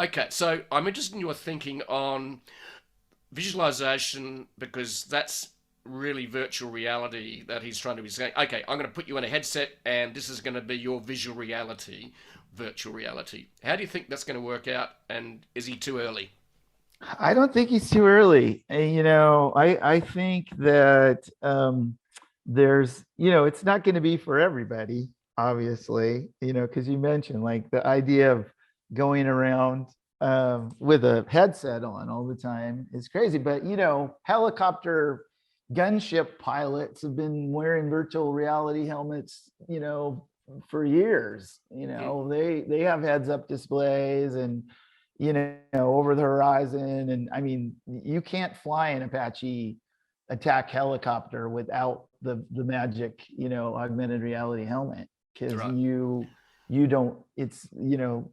Okay, so I'm interested in your thinking on visualization because that's really virtual reality that he's trying to be saying. Okay, I'm going to put you in a headset and this is going to be your visual reality, virtual reality. How do you think that's going to work out? And is he too early? I don't think he's too early. I think that it's not going to be for everybody, obviously, because you mentioned like the idea of going around with a headset on all the time is crazy. But, helicopter gunship pilots have been wearing virtual reality helmets, for years. Mm, They have heads up displays and over the horizon. And I mean, you can't fly an Apache attack helicopter without the magic, augmented reality helmet because right. you don't it's you're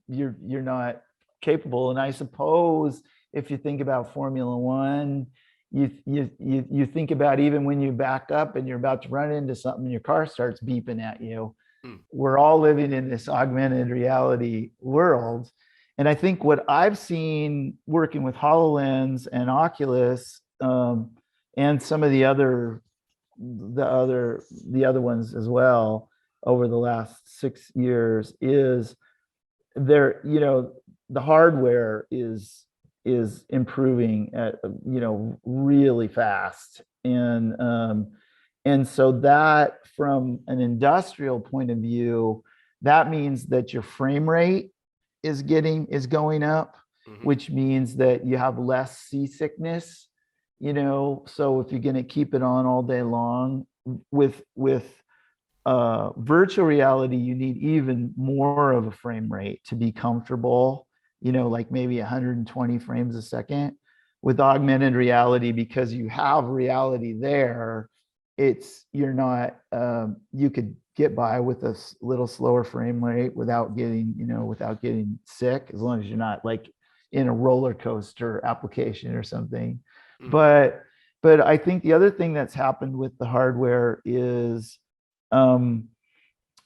not capable. And I suppose if you think about Formula One, you think about even when you back up and you're about to run into something and your car starts beeping at you. Mm, We're all living in this augmented reality world. And I think what I've seen working with HoloLens and Oculus, and some of the other ones as well over the last 6 years is there, the hardware is improving at really fast. And so that from an industrial point of view, that means that your frame rate is going up, hmm which means that you have less seasickness. So if you're going to keep it on all day long with virtual reality, you need even more of a frame rate to be comfortable, like maybe 120 frames a second. With augmented reality, because you have reality there, you're not, you could get by with a little slower frame rate without getting sick, as long as you're not like in a roller coaster application or something. mm, But I think the other thing that's happened with the hardware is um,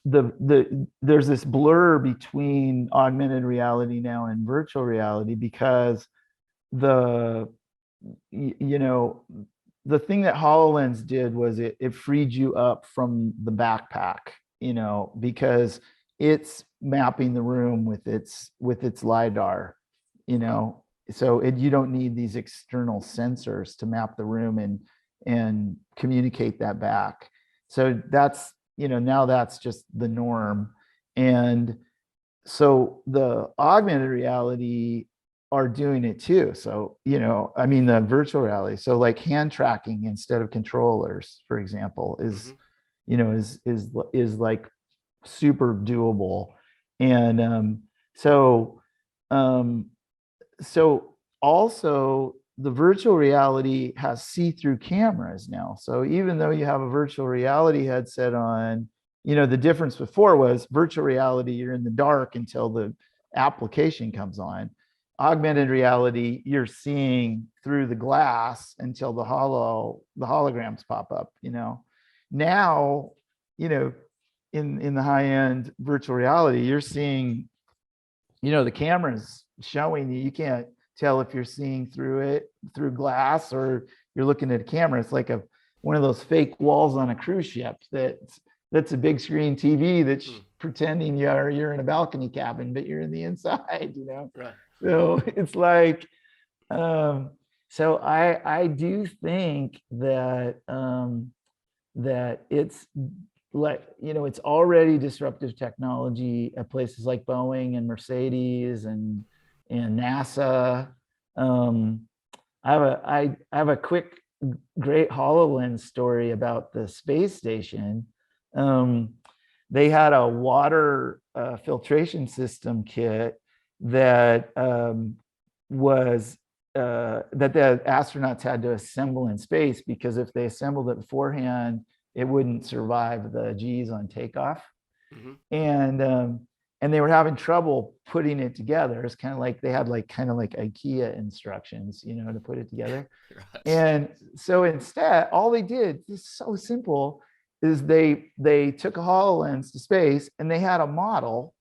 there's this blur between augmented reality now and virtual reality because the you know the thing that HoloLens did was it freed you up from the backpack, because it's mapping the room with its lidar, you right. know. So you don't need these external sensors to map the room and communicate that back. So that's, now that's just the norm. And so the augmented reality are doing it too. So, I mean, the virtual reality. So like hand tracking instead of controllers, for example, hmm is like super doable. And so um, so also the virtual reality has see-through cameras now. So even though you have a virtual reality headset on, the difference before was virtual reality, you're in the dark until the application comes on. Augmented reality, you're seeing through the glass until the holograms pop up, Now, you know, in the high-end virtual reality, you're seeing, the camera's showing you. You can't tell if you're seeing through it through glass or you're looking at a camera. It's like one of those fake walls on a cruise ship that's a big screen TV that's mm, pretending you're in a balcony cabin, but you're in the inside. right. So it's like, um, so I do think that it's like, it's already disruptive technology at places like Boeing and Mercedes and NASA. um, I have a quick great HoloLens story about the space station. um, they had a water filtration system kit that was that the astronauts had to assemble in space, because if they assembled it beforehand, it wouldn't survive the G's on takeoff. hmm And and they were having trouble putting it together. It's kind of like they had like kind of like IKEA instructions, to put it together. right. And so instead, all they did, is so simple, is they took a HoloLens to space and they had a model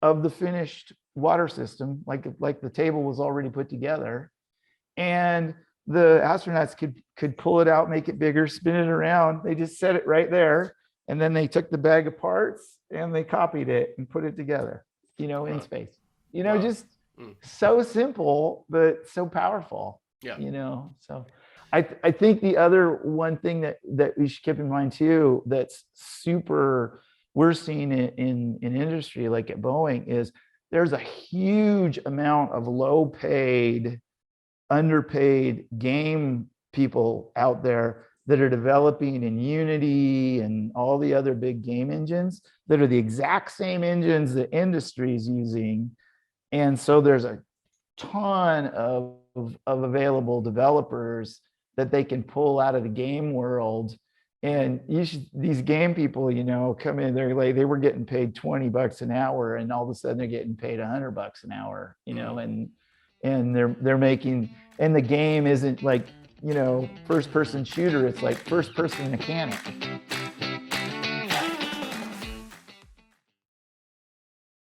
of the finished water system, like the table was already put together, and the astronauts could pull it out, make it bigger, spin it around. They just set it right there, and then they took the bag of parts and they copied it and put it together, in space. Just so simple, but so powerful. Yeah. So I think the other one thing that we should keep in mind too, that's super, we're seeing it in industry, like at Boeing, is there's a huge amount of low paid, underpaid game people out there that are developing in Unity and all the other big game engines that are the exact same engines that industry is using. And so there's a ton of available developers that they can pull out of the game world. And these game people, come in, they were getting paid $20 an hour, and all of a sudden they're getting paid $100 an hour, and they're making, and the game isn't like, first person shooter, it's like first person mechanic.